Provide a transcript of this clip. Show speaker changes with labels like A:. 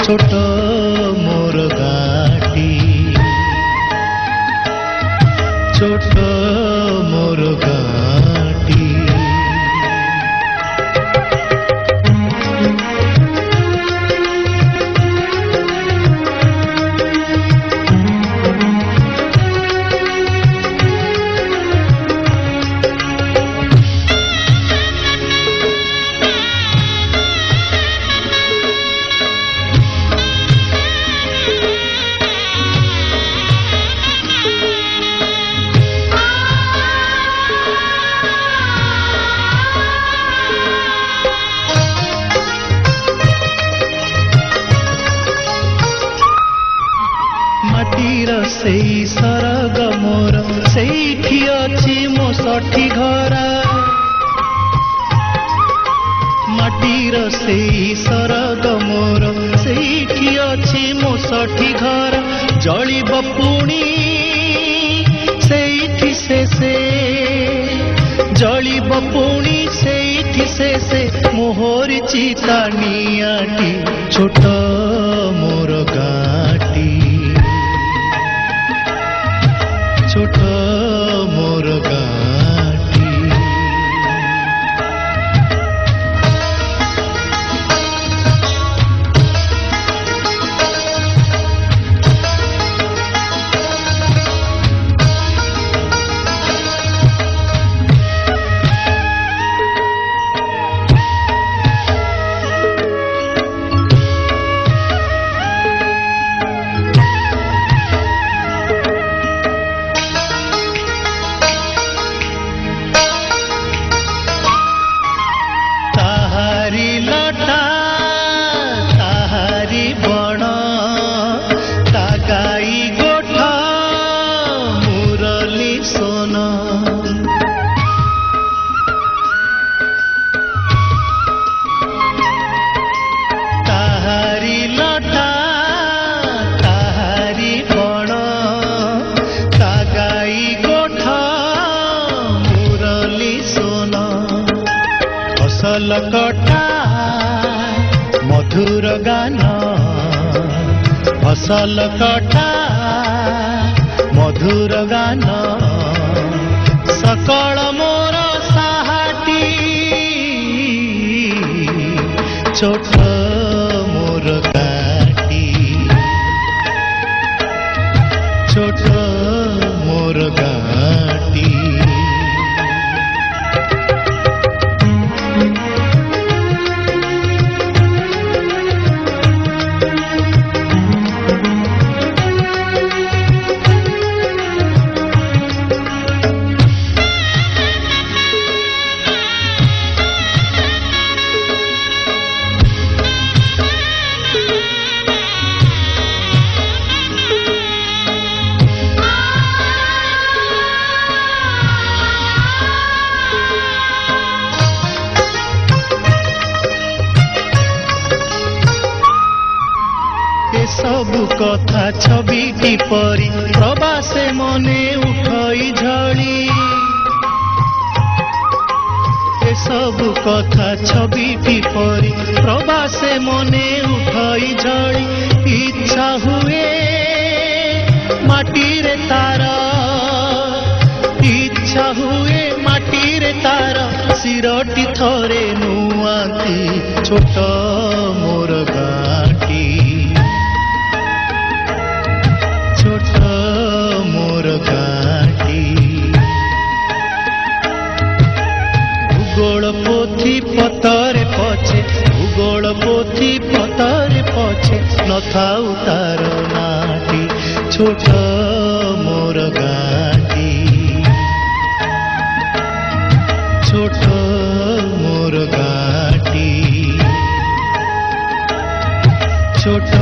A: छोट मोर गाटी छोट मोर गाटी सेई सरग मोर सेठी अछि मो सठी घरा माटीर सेई सरग मोर सेठी अछि मो सठी घरा जलिब पुणी सेठी से जलिब पुणी सेठी से मोहर चिता नियाटी छोट मोर गाटी छोट मोर गाटी फसल कटा मधुर गान फसल कटा मधुर गान सकल मोर साहाटी छोट मोर गाटी छोट मोर गाटी सबु कथा छविटी परी प्रवासे मने उठई झड़ी ए सबु कथा छविटी परी प्रवासे मने उठई झड़ी इच्छा हुए माटी रे तार इच्छा हुए माटी रे तार सिरटी थरे नुआती छोट मोर गाटी छोट मोर गाटी भूगोल पोथी पतरे पछे भूगोल पोथी पतरे पछे नथाउ तार नाटी छोट मोर गाटी छोट मोर गाटी छोट